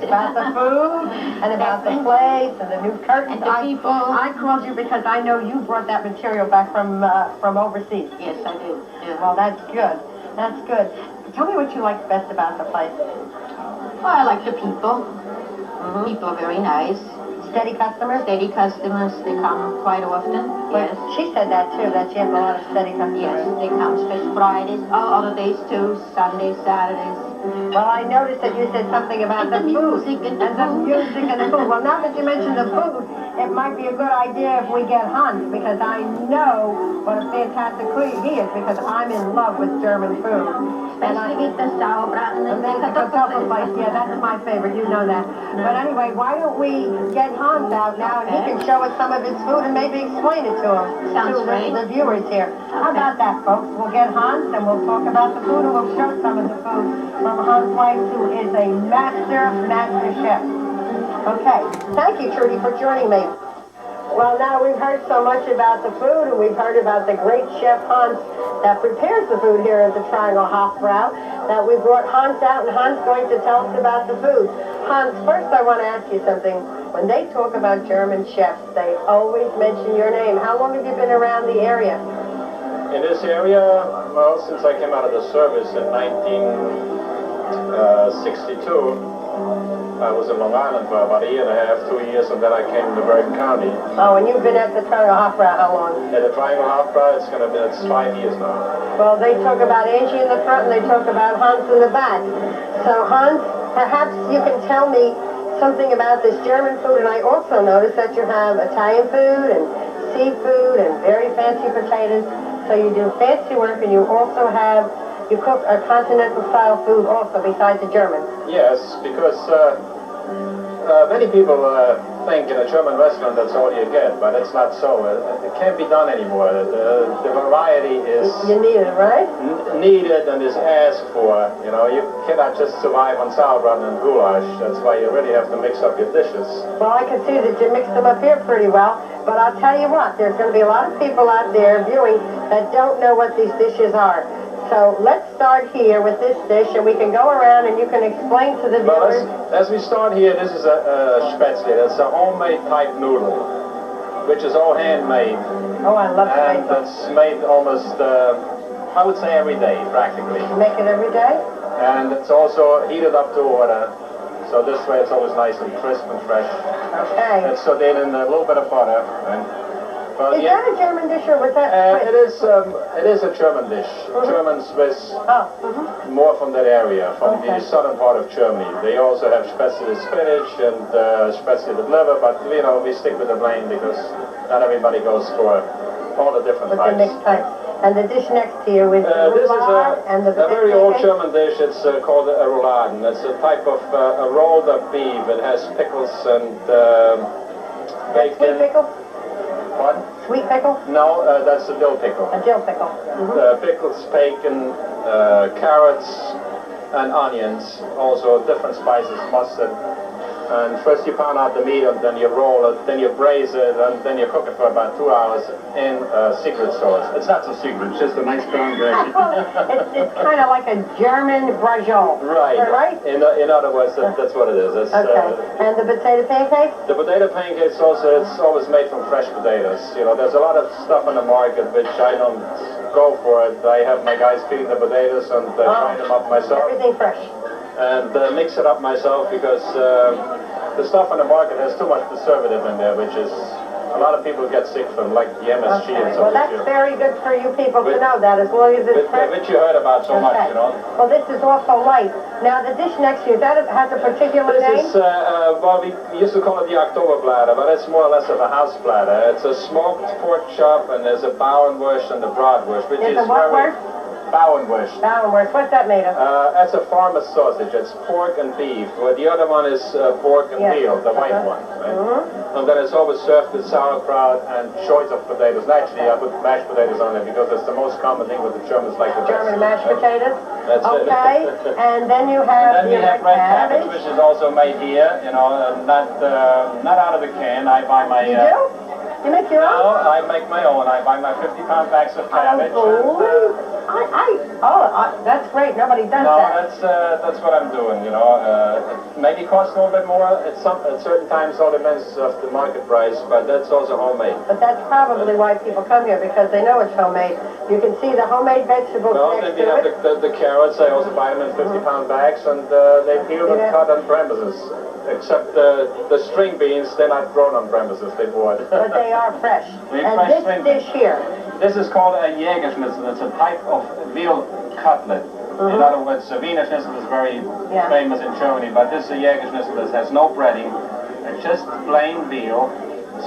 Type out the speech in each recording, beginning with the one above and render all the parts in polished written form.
About the food, and about the place, and the new curtains. And the people. I called you because I know you brought that material back from overseas. Yes, I do. Yeah. Well, that's good. That's good. Tell me what you like best about the place. Well, I like the people. People are very nice. Steady customers? Steady customers. They come quite often. Yes. She said that too, that she has a lot of steady customers. Yes, they come especially Fridays, other days too, Sundays, Saturdays. Well, I noticed that you said something about the food. Music and the music and the food. Well, now that you mentioned the food, it might be a good idea if we get Hans, because I know what a fantastic cook he is, because I'm in love with German food. Especially with the sauerbraten and the kartoffeln. Yeah, that's my favorite. You know that. But anyway, why don't we get Hans out now, and he can show us some of his food and maybe explain it to him. Sounds great. The viewers here. How about that, folks? We'll get Hans, and we'll talk about the food, and we'll show some of the food from Hans Weiss, who is a master chef. Okay. Thank you, Trudy, for joining me. Well, now we've heard so much about the food, and we've heard about the great chef Hans that prepares the food here at the Triangle Hofbrau, that we brought Hans out, and Hans is going to tell us about the food. Hans, first I want to ask you something. When they talk about German chefs, they always mention your name. How long have you been around the area? In this area, well, since I came out of the service in 1962, I was in Long Island for about a year and a half, 2 years, and then I came to Bergen County. Oh, and you've been at the Triangle Hofbrau how long? At the Triangle Hofbrau, it's 5 years now. Well, they talk about Angie in the front, and they talk about Hans in the back. So, Hans, perhaps you can tell me something about this German food, and I also noticed that you have Italian food and seafood and very fancy potatoes. So you do fancy work, and you also you cook a continental style food also besides the German. Yes, because many people think in a German restaurant that's all you get, but it's not so. It can't be done anymore. The variety is... You need it, right? Needed and is asked for. You know, you cannot just survive on sauerbraten and goulash. That's why you really have to mix up your dishes. Well, I can see that you mix them up here pretty well, but I'll tell you what, there's going to be a lot of people out there viewing that don't know what these dishes are. So let's start here with this dish, and we can go around and you can explain to the viewers. Well, as we start here, this is a spätzle. That's a homemade type noodle, which is all handmade. Oh, I love it. And it's made almost, I would say every day, practically. You make it every day? And it's also heated up to water, so this way it's always nice and crisp and fresh. Okay. It's sauteed in a little bit of butter. Is that a German dish, or was that Swiss? It is a German dish, German Swiss, more from that area, from the southern part of Germany. They also have spätzle with spinach and spätzle with liver, but you know, we stick with the plain because not everybody goes for all the different types. The mixed types. And the dish next to you is this is and the a very old German dish. It's called a rouladen. It's a type of a rolled up beef. It has pickles and bacon. Sweet pickle? What? Sweet pickle? No, that's a dill pickle. A dill pickle. Pickles, bacon, carrots, and onions. Also different spices, mustard. And first you pound out the meat, and then you roll it, then you braise it, and then you cook it for about 2 hours in secret sauce. It's not so secret, it's just a nice brown gravy. It's kind of like a German braciole. Right. Right? In other words, that's what it is. It's, and the potato pancakes? The potato pancakes also, it's always made from fresh potatoes. You know, there's a lot of stuff on the market which I don't go for it. I have my guys peeling the potatoes and grind them up myself. Everything fresh. And mix it up myself because the stuff on the market has too much preservative in there, which is a lot of people get sick from, like the MSG and so on. Well, that's very good for you people to know that, as long as it's fresh. Which you heard about so much, you know. Well, this is also light. Now, the dish next to you, has a particular name? This is, well, we used to call it the Oktoberblätter, but it's more or less of a house platter. It's a smoked pork chop, and there's a Bauernwurst and a Bratwurst, which is a what wurst? Bauernwurst. Bauernwurst. What's that made of? That's a farmer's sausage. It's pork and beef. Well, the other one is pork and veal, the white one. Right? And then it's always served with sauerkraut and choice of potatoes. Naturally, I put mashed potatoes on it because it's the most common thing what the Germans like the best. German mashed potatoes? That's it. And then you have red cabbage, which is also made here. You know, not out of the can. I buy my... You do? You make your own? No, I make my own. I buy my 50-pound bags of cabbage. That's great. Nobody does No, that. that's what I'm doing, you know. It maybe costs a little bit more at certain times, all depends of the market price, but that's also homemade. But that's probably why people come here, because they know it's homemade. You can see the homemade vegetables No, next then we to have it. the carrots. I also buy them in 50-pound bags, and they peel and cut on premises. Except the string beans, they're not grown on premises, they bought. But they are fresh. They're And fresh this string dish here, This is called a Jägerschnitzel. It's a type of veal cutlet. In other words, a Wiener Schnitzel is very famous in Germany, but this is a Jägerschnitzel that has no breading. It's just plain veal,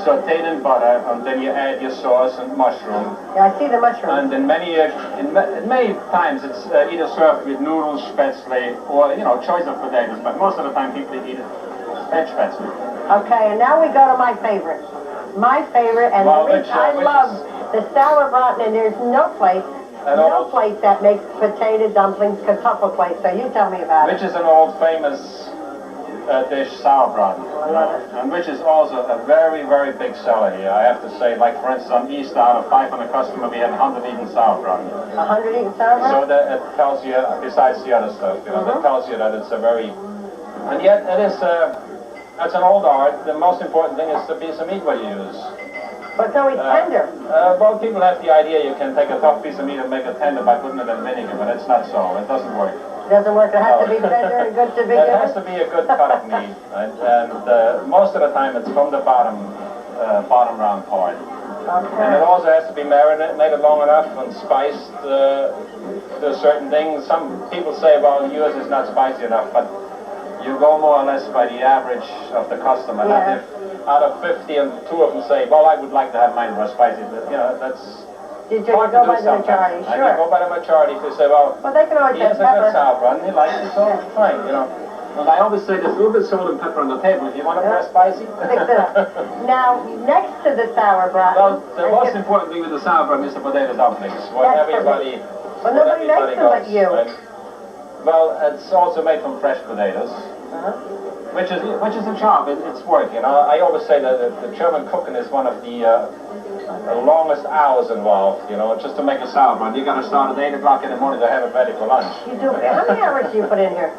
sauteed in butter, and then you add your sauce and mushroom. yeah, I see the mushroom. And in many times it's either served with noodles, spätzle, or, you know, choice of potatoes, but most of the time people eat it veg spätzle. Okay, and now we go to my favorite. My favorite, and Well, the reason I love the sauerbraten, and there's no place that makes potato dumplings, kartoffel place, so you tell me about Which is an old famous dish, sauerbraten. I love it. And which is also a very, very big seller here. I have to say, like for instance on Easter, out of 500 customers, we had 100 eaten sauerbraten. 100 eaten sauerbraten? So that it tells you, besides the other stuff, you know, that tells you that it's a very, and yet it is, that's an old art. The most important thing is the piece of meat what you use. But it's always tender. Well, people have the idea you can take a tough piece of meat and make it tender by putting it in vinegar, but it's not so. It doesn't work. It doesn't work. It has to be tender and good to begin It has to be a good cut of meat, right? And most of the time it's from the bottom round part. Okay. And it also has to be marinated long enough and spiced to a certain thing. Some people say, well, yours is not spicy enough, but you go more or less by the average of the customer. Yeah. If out of 50 and 2 of them say, well, I would like to have mine more spicy, but, you know, that's Did you hard go to by do the majority? sometimes. I can go Sure. by the majority if you say, well, Well, they can always he has have a good pepper. sauerbraten, he likes it, so fine, you know. And I always say there's a little bit of salt and pepper on the table. If you want it more spicy, Mix it up. Now, next to the sauerbraten. well, the most important thing with the sauerbraten is the potato dumplings. What That's everybody, Well, what nobody everybody makes them like goes, you. right? Well, it's also made from fresh potatoes. Which is a job, it's work, you know. I always say that the German cooking is one of the longest hours involved, you know, just to make a sauerbraten. You got to start at 8 o'clock in the morning to have it ready for lunch. You do. How many hours do you put in here?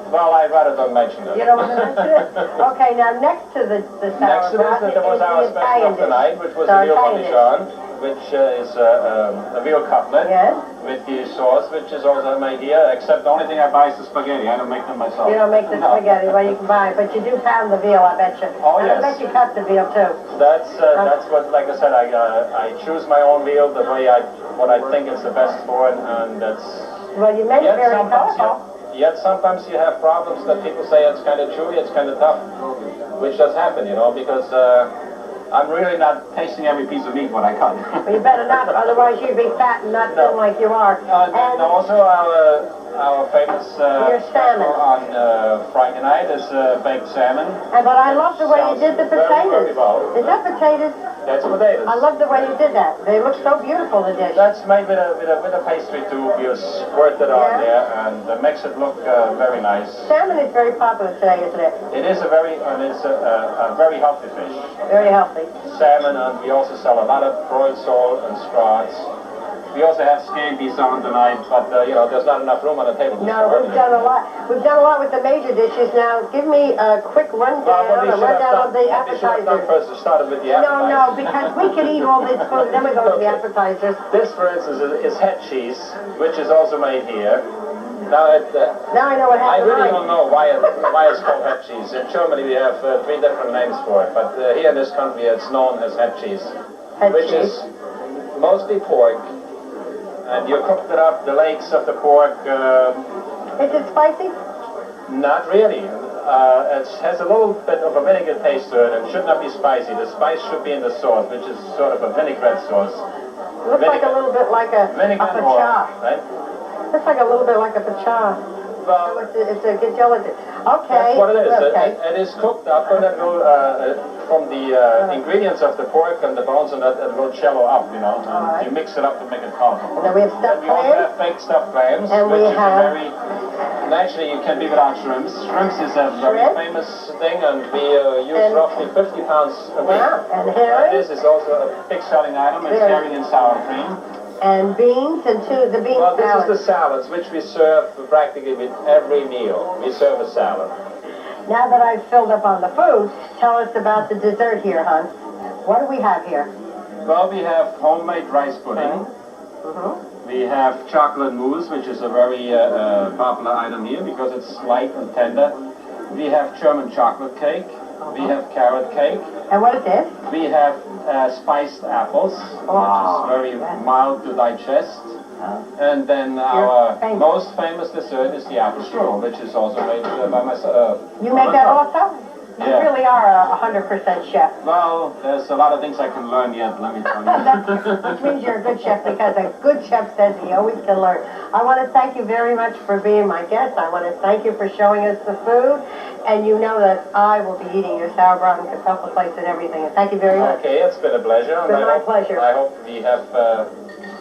Well, I'd rather don't mention it. You don't want to mention it? Okay, now next to the Next to sauerbraten this, there was our is the special Italian of the night, which was It's a our veal Italian dish. parmesan, which is a veal cutlet Yes? with the sauce, which is also my idea, except the only thing I buy is the spaghetti. I don't make them myself. You don't make the No. spaghetti, well, you can buy it, but you do pound the veal, I bet you. Oh, And yes. I bet you cut the veal, too. That's what, like I said, I choose my own veal the way what I think is the best for it, and that's. Well, you make it very sometimes colorful. yet sometimes you have problems that people say it's kind of chewy, it's kind of tough, which does happen, you know, because I'm really not tasting every piece of meat when I cut. Well, you better not, otherwise you'd be fat and not thin like you are. And also our famous salmon. on Friday night is baked salmon. But I love the way you did the Sounds very, potatoes. very well. Is that potatoes? That's potatoes. I love the way you did that. They look so beautiful, the dish. That's made with a pastry tube. You squirt it on there and makes it look very nice. Salmon is very popular today, isn't it? It is a very healthy fish. Very healthy. Salmon, and we also sell a lot of broiled sole and scrads. We also have scampi's on tonight, but you know, there's not enough room on the table to No, store we've it. done a lot. We've done a lot with the major dishes. Now, give me a quick rundown, Well, of the what we should appetizers. have done first is started with the appetizers. No, because we can eat all this food, then we go to the appetizers. This, for instance, is head cheese, which is also made here. Now, Now I know what I happened. really don't know why it's called head cheese. In Germany, we have 3 different names for it, but here in this country, it's known as head cheese, which is mostly pork. And you cooked it up, the legs of the pork. Is it spicy? Not really. It has a little bit of a vinegar taste to it and should not be spicy. The spice should be in the sauce, which is sort of a vinaigrette sauce. Looks like a little bit like a Vinegar and oil, pachar. right? Looks like a little bit like a pachar. Well, It's a good gelatin. Okay. that's what it is. Okay. It is cooked up and it will, from the ingredients of the pork and the bones and that, it will jello up, you know. Alright. You mix it up to make it colorful. And then we have stuffed And we also clams. have baked stuffed clams, And we which is have- a very... Naturally, you can be without shrimps. Shrimps is a very Shrimp? famous thing, and we use And- roughly 50 pounds a week. Wow. And herring? This is also a big selling item. It's Herring. herring and sour cream. and beans and the bean Well, this salad. is the salads, which we serve practically with every meal. We serve a salad. Now that I've filled up on the food, tell us about the dessert here, Hans. What do we have here? Well, we have homemade rice pudding. We have chocolate mousse, which is a very popular item here because it's light and tender. We have German chocolate cake. We have carrot cake. And what is this? We have spiced apples, which is very mild to digest. And then our most famous dessert is the apple strudel, which is also made by myself. You make that also? You Yeah. really are a 100% chef. Well, there's a lot of things I can learn yet, let me tell you. Which means you're a good chef, because a good chef says he always can learn. I want to thank you very much for being my guest. I want to thank you for showing us the food. And you know that I will be eating your sauerbraten and kartoffelplates and everything. And thank you very much. Okay, it's been a pleasure. It's been my pleasure. I hope we have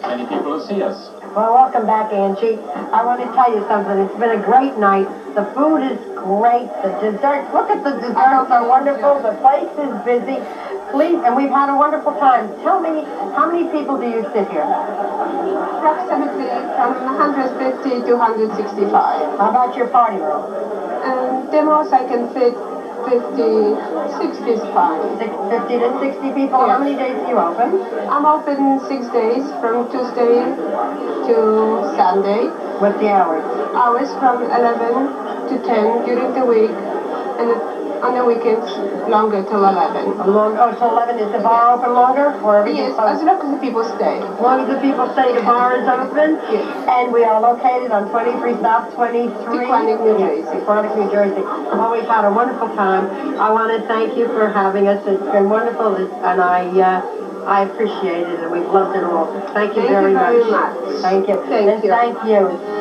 many people who see us. Well, welcome back, Angie. I want to tell you something. It's been a great night. The food is great. The desserts, look at the desserts are wonderful. The place is busy. Please, and we've had a wonderful time. Tell me, how many people do you sit here? Approximately from 150 to 165. How about your party room? The most I can fit 50, 60 is fine. 50 to 60 people. How many days do you open? I'm open 6 days, from Tuesday to Sunday. What's the hours? Hours from 11 to 10 during the week, and on the weekends longer till 11. Till 11. Is the bar open longer? Or everything Yes, closed? as long as the people stay. As long as the people say the bar is open. Yes. And we are located on 23 South 23. Pequannock, New Jersey. Pequannock, New Jersey. Well, we've had a wonderful time. I want to thank you for having us. It's been wonderful, and I appreciate it, and we've loved it all. Thank you very much. Thank you very much. Thank you. Thank and you. thank you.